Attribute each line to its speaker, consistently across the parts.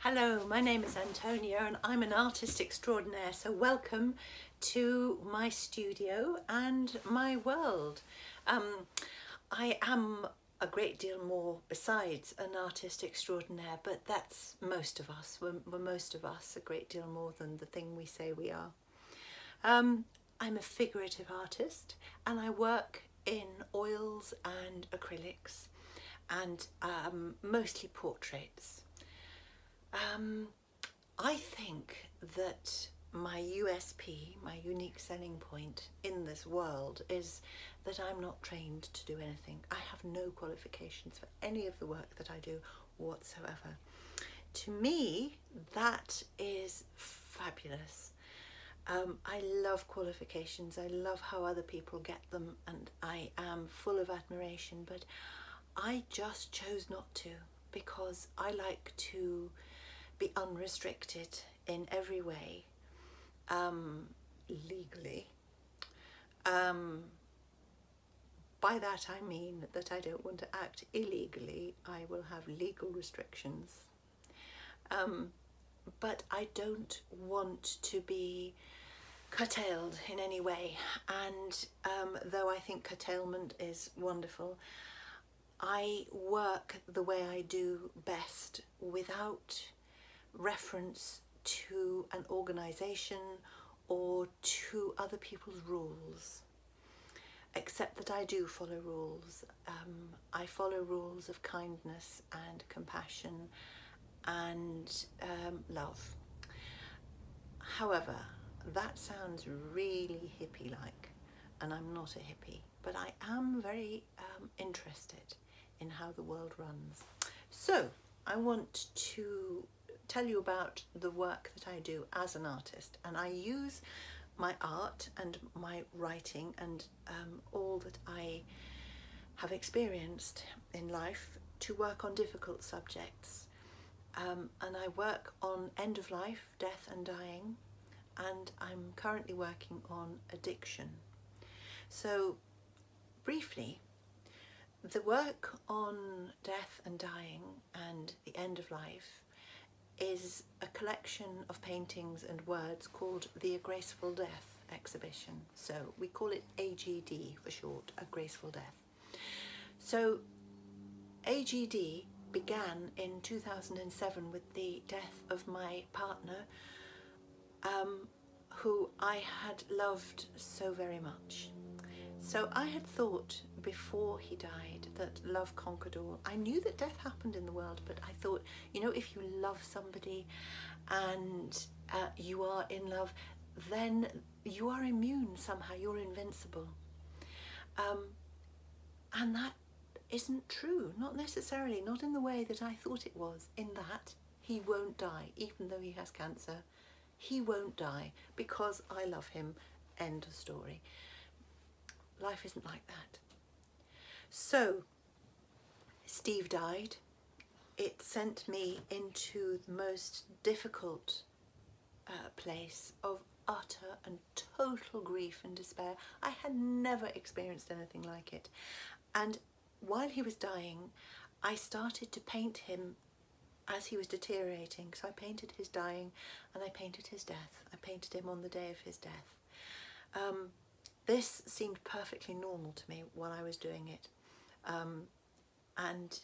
Speaker 1: Hello, my name is Antonia and I'm an artist extraordinaire, so welcome to my studio and my world. I am a great deal more besides an artist extraordinaire, but that's most of us. We're most of us a great deal more than the thing we say we are. I'm a figurative artist and I work in oils and acrylics and mostly portraits. I think that my USP, my unique selling point in this world, is that I'm not trained to do anything. I have no qualifications for any of the work that I do whatsoever. To me, that is fabulous. I love qualifications. I love how other people get them, and I am full of admiration, but I just chose not to because I like to be unrestricted in every way, legally. By that I mean that I don't want to act illegally. I will have legal restrictions. But I don't want to be curtailed in any way. And though I think curtailment is wonderful, I work the way I do best without reference to an organisation or to other people's rules, except that I do follow rules. I follow rules of kindness and compassion and love. However, that sounds really hippie-like, and I'm not a hippie, but I am very interested in how the world runs. So I want to tell you about the work that I do as an artist, and I use my art and my writing and all that I have experienced in life to work on difficult subjects. And I work on end of life, death and dying, and I'm currently working on addiction. So briefly, the work on death and dying and the end of life is a collection of paintings and words called the A Graceful Death exhibition. So we call it AGD for short, A Graceful Death. So AGD began in 2007 with the death of my partner, who I had loved so very much. So I had thought before he died that love conquered all. I knew that death happened in the world, but I thought, you know, if you love somebody and you are in love, then you are immune somehow, you're invincible. And that isn't true, not necessarily, not in the way that I thought it was, in that he won't die, even though he has cancer. He won't die because I love him, end of story. Life isn't like that. So Steve died. It sent me into the most difficult place of utter and total grief and despair. I had never experienced anything like it. And while he was dying, I started to paint him as he was deteriorating. So I painted his dying and I painted his death. I painted him on the day of his death. This seemed perfectly normal to me while I was doing it. And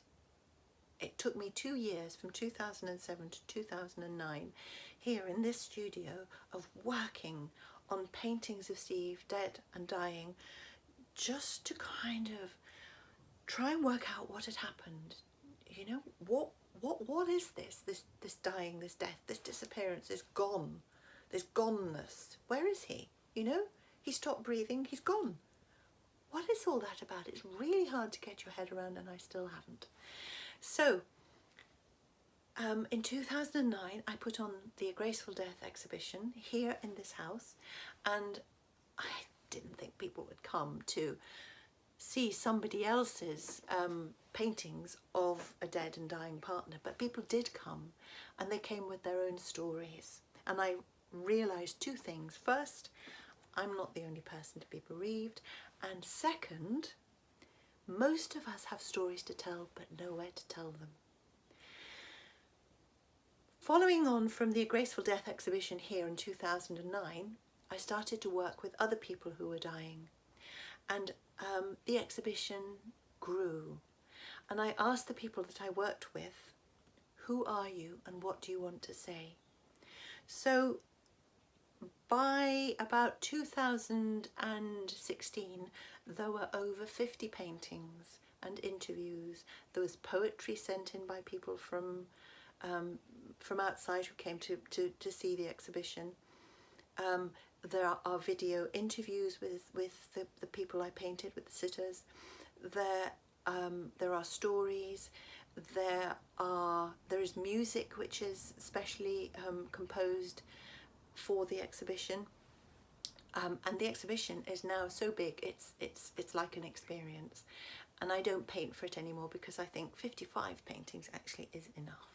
Speaker 1: it took me 2 years, from 2007 to 2009, here in this studio, of working on paintings of Steve, dead and dying, just to kind of try and work out what had happened. You know, what is this dying, this death, this disappearance, this gone, this goneness? Where is he? You know, he stopped breathing, he's gone. What is all that about? It's really hard to get your head around, and I still haven't. So in 2009, I put on the A Graceful Death exhibition here in this house, and I didn't think people would come to see somebody else's paintings of a dead and dying partner, but people did come, and they came with their own stories. And I realised two things. First, I'm not the only person to be bereaved, and second, most of us have stories to tell but nowhere to tell them. Following on from the A Graceful Death exhibition here in 2009, I started to work with other people who were dying, and the exhibition grew. And I asked the people that I worked with, who are you and what do you want to say? So by about 2016, there were over 50 paintings and interviews. There was poetry sent in by people from outside who came to see the exhibition. There are video interviews with the people I painted, with the sitters. There are stories. There is music which is specially composed for the exhibition, and the exhibition is now so big it's like an experience, and I don't paint for it anymore because I think 55 paintings actually is enough.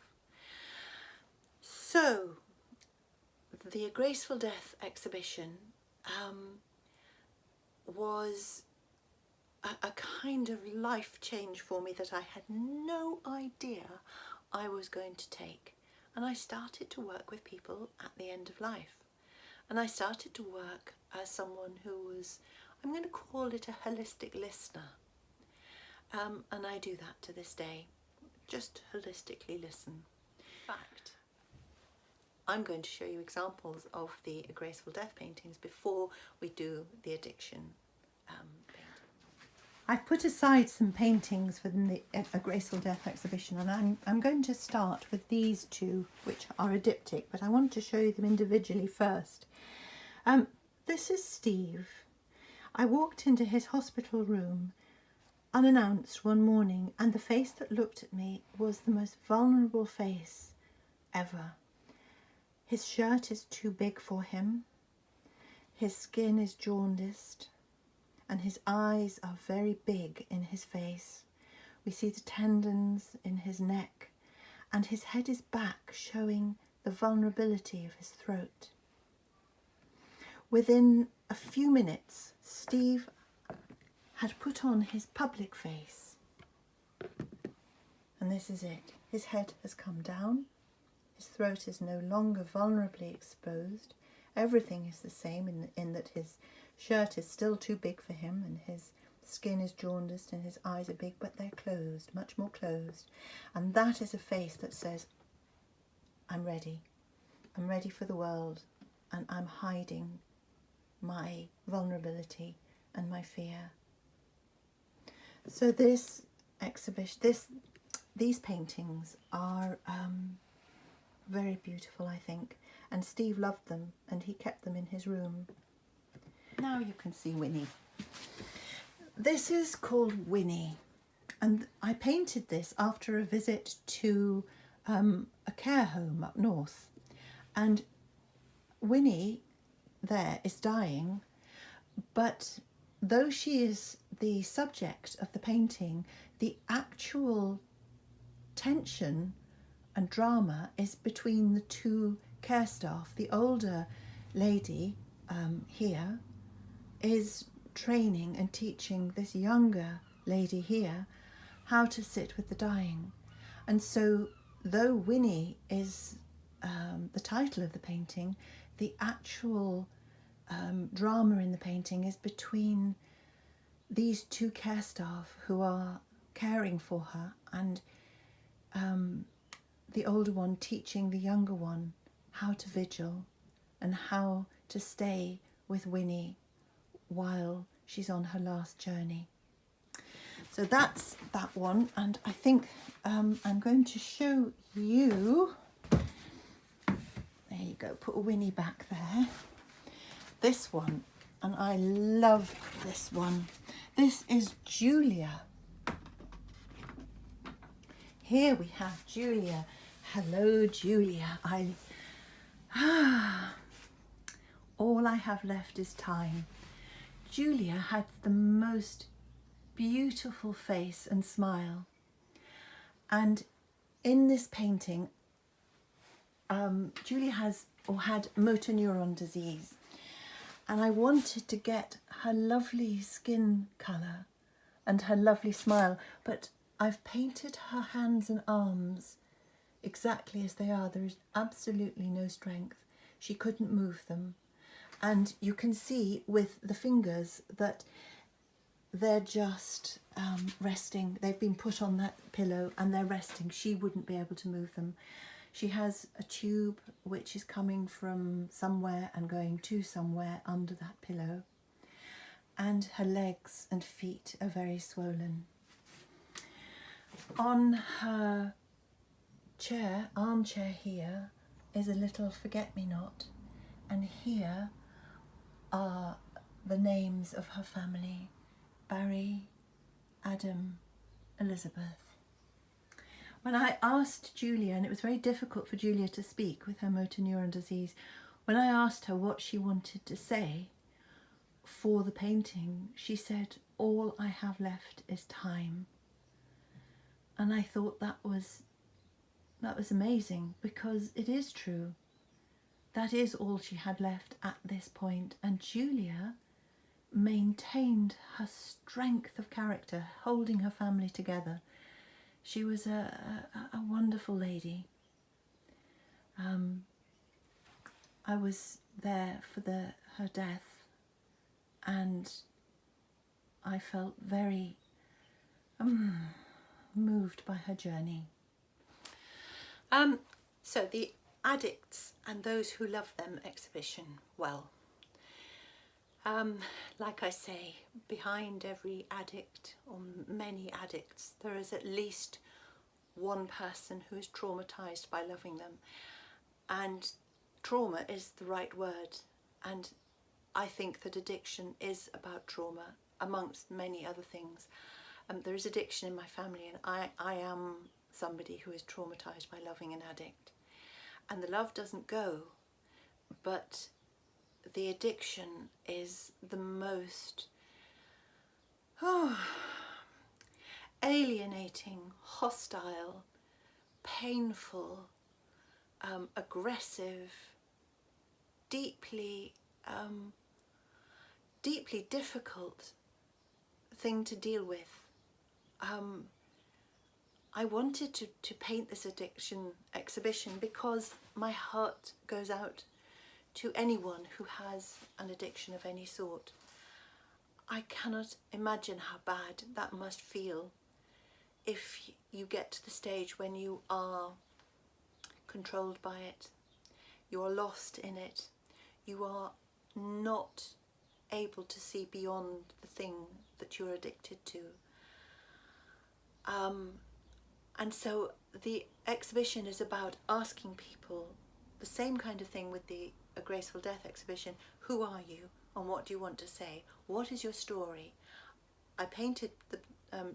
Speaker 1: So the A Graceful Death exhibition was a kind of life change for me that I had no idea I was going to take. And I started to work with people at the end of life. And I started to work as someone who was, I'm going to call it a holistic listener. And I do that to this day. Just holistically listen. In fact, I'm going to show you examples of the A Graceful Death paintings before we do the addiction painting. I've put aside some paintings for the A Graceful Death exhibition, and I'm going to start with these two, which are a diptych, but I want to show you them individually first. This is Steve. I walked into his hospital room unannounced one morning, and the face that looked at me was the most vulnerable face ever. His shirt is too big for him. His skin is jaundiced, and his eyes are very big in his face. We see the tendons in his neck, and his head is back, showing the vulnerability of his throat. Within a few minutes, Steve had put on his public face. And this is it. His head has come down. His throat is no longer vulnerably exposed. Everything is the same in that his shirt is still too big for him, and his skin is jaundiced, and his eyes are big, but they're closed, much more closed. And that is a face that says, I'm ready. I'm ready for the world, and I'm hiding my vulnerability and my fear. So this exhibition, these paintings are very beautiful, I think, and Steve loved them, and he kept them in his room. Now you can see Winnie. This is called Winnie, and I painted this after a visit to a care home up north, and Winnie there is dying, but though she is the subject of the painting, the actual tension and drama is between the two care staff. The older lady here is training and teaching this younger lady here how to sit with the dying. And so though Winnie is the title of the painting, the actual drama in the painting is between these two care staff who are caring for her, and the older one teaching the younger one how to vigil and how to stay with Winnie while she's on her last journey. So that's that one, and I think I'm going to show you, there you go, put Winnie back there, this one, and I love this one. This is Julia. Here we have Julia. Hello, Julia. All I have left is time. Julia had the most beautiful face and smile. And in this painting, Julia had motor neuron disease. And I wanted to get her lovely skin colour and her lovely smile, but I've painted her hands and arms exactly as they are. There is absolutely no strength. She couldn't move them. And you can see with the fingers that they're just resting. They've been put on that pillow and they're resting. She wouldn't be able to move them. She has a tube which is coming from somewhere and going to somewhere under that pillow. And her legs and feet are very swollen. On her chair, armchair here, is a little forget-me-not. And here are the names of her family: Barry, Adam, Elizabeth. When I asked Julia, and it was very difficult for Julia to speak with her motor neuron disease, when I asked her what she wanted to say for the painting, she said, "All I have left is time." And I thought that was amazing, because it is true. That is all she had left at this point. And Julia maintained her strength of character, holding her family together. She was a wonderful lady. I was there for her death, and I felt very moved by her journey. So the Addicts and Those Who Love Them exhibition, well, like I say, behind every addict, or many addicts, there is at least one person who is traumatised by loving them. And trauma is the right word. And I think that addiction is about trauma, amongst many other things. There is addiction in my family, and I am somebody who is traumatised by loving an addict. And the love doesn't go, but the addiction is the most alienating, hostile, painful, aggressive, deeply difficult thing to deal with. I wanted to paint this addiction exhibition because my heart goes out to anyone who has an addiction of any sort. I cannot imagine how bad that must feel if you get to the stage when you are controlled by it, you are lost in it, you are not able to see beyond the thing that you're addicted to. And so the exhibition is about asking people the same kind of thing with the A Graceful Death exhibition. Who are you, and what do you want to say? What is your story? I painted the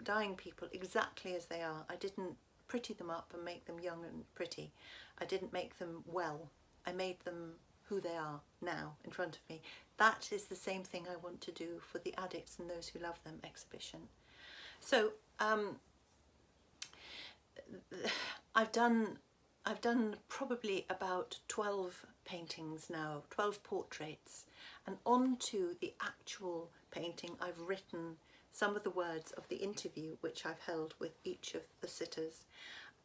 Speaker 1: dying people exactly as they are. I didn't pretty them up and make them young and pretty. I didn't make them well. I made them who they are now in front of me. That is the same thing I want to do for the Addicts and Those Who Love Them exhibition. So I've done probably about 12 paintings now, 12 portraits, and onto the actual painting I've written some of the words of the interview which I've held with each of the sitters,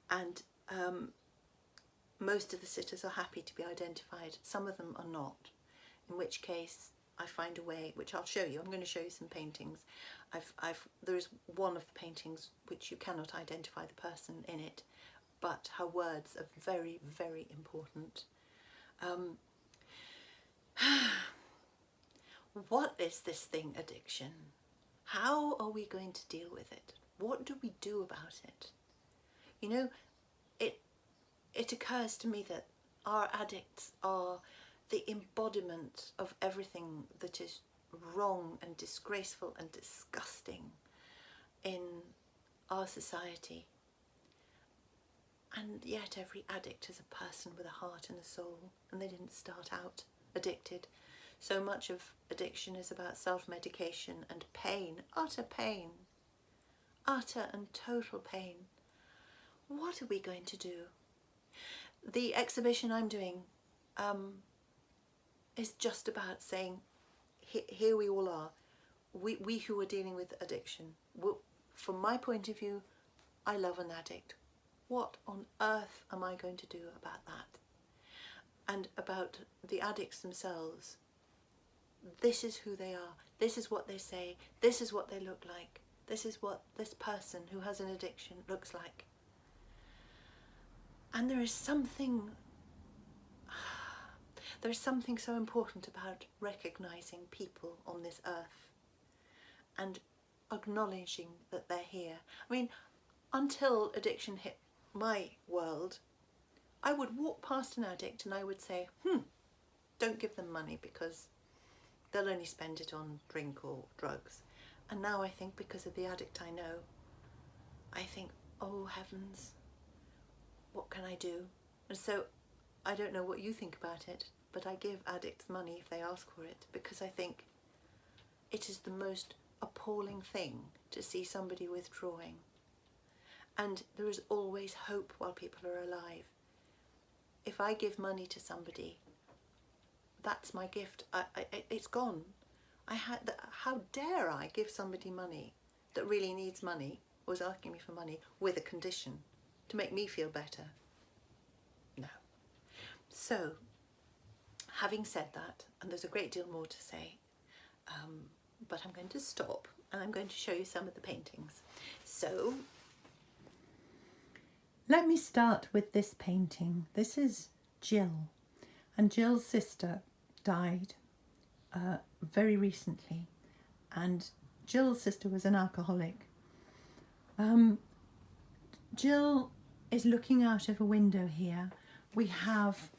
Speaker 1: and most of the sitters are happy to be identified, some of them are not, in which case I find a way, which I'll show you. I'm going to show you some paintings. There is one of the paintings which you cannot identify the person in it, but her words are very, very important. What is this thing, addiction? How are we going to deal with it? What do we do about it? You know, it occurs to me that our addicts are the embodiment of everything that is wrong and disgraceful and disgusting in our society. And yet every addict is a person with a heart and a soul, and they didn't start out addicted. So much of addiction is about self-medication and pain, utter and total pain. What are we going to do? The exhibition I'm doing is just about saying, here we all are, we who are dealing with addiction. From my point of view, I love an addict. what on earth am I going to do about that? And about the addicts themselves. This is who they are. This is what they say. This is what they look like. This is what this person who has an addiction looks like. And there is something so important about recognizing people on this earth and acknowledging that they're here. I mean, until addiction hit my world, I would walk past an addict and I would say, don't give them money because they'll only spend it on drink or drugs. And now I think, because of the addict I know, I think, oh heavens, what can I do? And so I don't know what you think about it, but I give addicts money if they ask for it, because I think it is the most appalling thing to see somebody withdrawing. And there is always hope while people are alive. If I give money to somebody, that's my gift. It's gone. How dare I give somebody money that really needs money, or is asking me for money, with a condition to make me feel better? No. So, having said that, and there's a great deal more to say, but I'm going to stop and I'm going to show you some of the paintings. So, let me start with this painting. This is Jill, and Jill's sister died very recently, and Jill's sister was an alcoholic. Jill is looking out of a window here. We have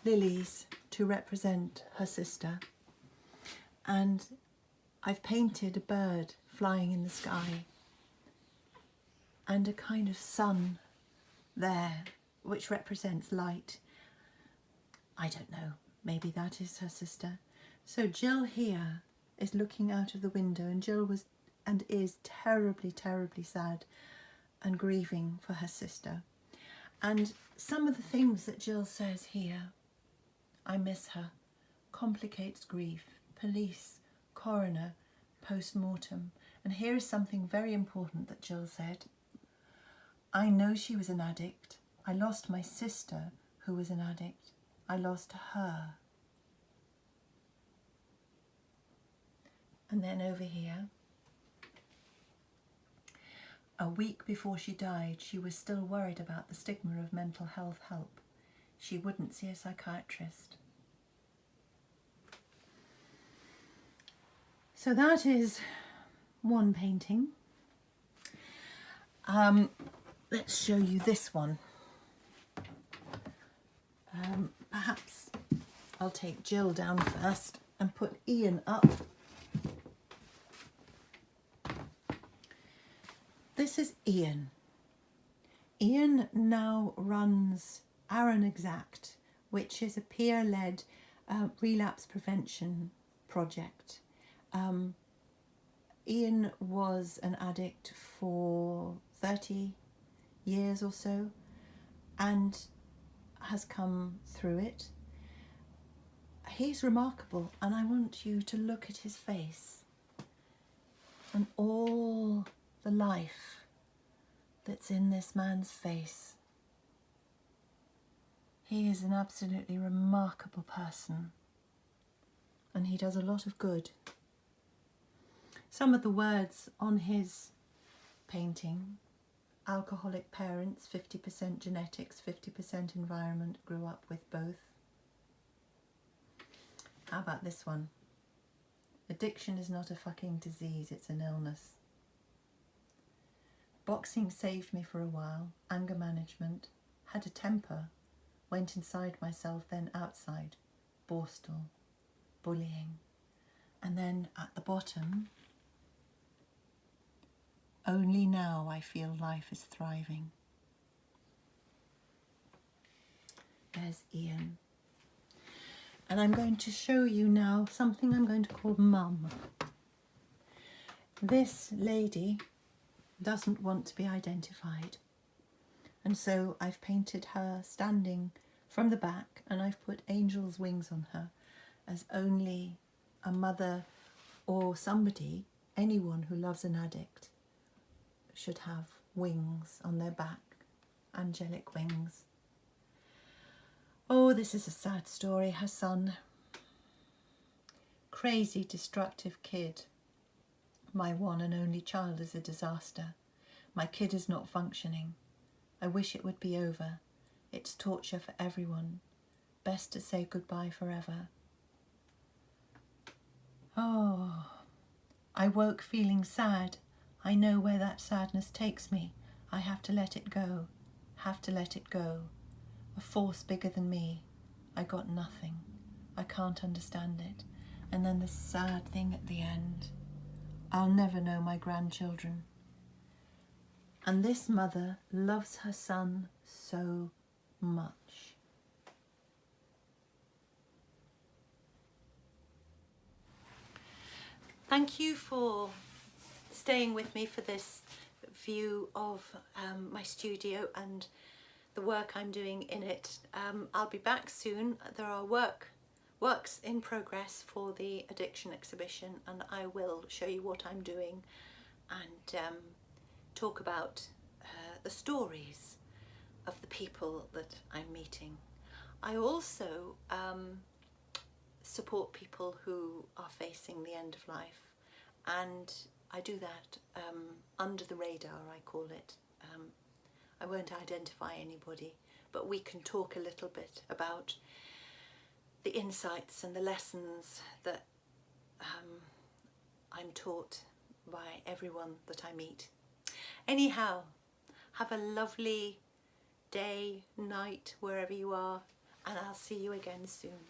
Speaker 1: lilies to represent her sister, and I've painted a bird flying in the sky and a kind of sun there which represents light. I don't know, maybe that is her sister. So Jill here is looking out of the window, and Jill was and is terribly, terribly sad and grieving for her sister. And some of the things that Jill says here: I miss her, complicates grief, police, coroner, post-mortem. And here is something very important that Jill said: I know she was an addict. I lost my sister who was an addict. I lost her. And then over here, a week before she died, she was still worried about the stigma of mental health help. She wouldn't see a psychiatrist. So that is one painting. Let's show you this one. Perhaps I'll take Jill down first and put Ian up. This is Ian. Ian now runs Aaron Exact, which is a peer-led relapse prevention project. Ian was an addict for 30 years or so and has come through it. He's remarkable, and I want you to look at his face and all the life that's in this man's face. He is an absolutely remarkable person, and he does a lot of good. Some of the words on his painting: alcoholic parents, 50% genetics, 50% environment, grew up with both. How about this one? Addiction is not a fucking disease, it's an illness. Boxing saved me for a while, anger management, had a temper, went inside myself, then outside, Borstal, bullying. And then at the bottom, only now I feel life is thriving. There's Ian. And I'm going to show you now something I'm going to call Mum. This lady doesn't want to be identified, and so I've painted her standing from the back, and I've put angel's wings on her, as only a mother or somebody, anyone who loves an addict, should have wings on their back angelic wings. Oh, this is a sad story. Her son, crazy, destructive kid. My one and only child is a disaster. My kid is not functioning. I wish it would be over. It's torture for everyone. Best to say goodbye forever. Oh, I woke feeling sad. I know where that sadness takes me. I have to let it go. Have to let it go. A force bigger than me. I got nothing. I can't understand it. And then the sad thing at the end. I'll never know my grandchildren. And this mother loves her son so much. Thank you for staying with me for this view of my studio and the work I'm doing in it. I'll be back soon. There are works in progress for the addiction exhibition, and I will show you what I'm doing and talk about the stories of the people that I'm meeting. I also support people who are facing the end of life, and I do that under the radar, I call it. I won't identify anybody, but we can talk a little bit about the insights and the lessons that I'm taught by everyone that I meet. Anyhow, have a lovely day, night, wherever you are, and I'll see you again soon.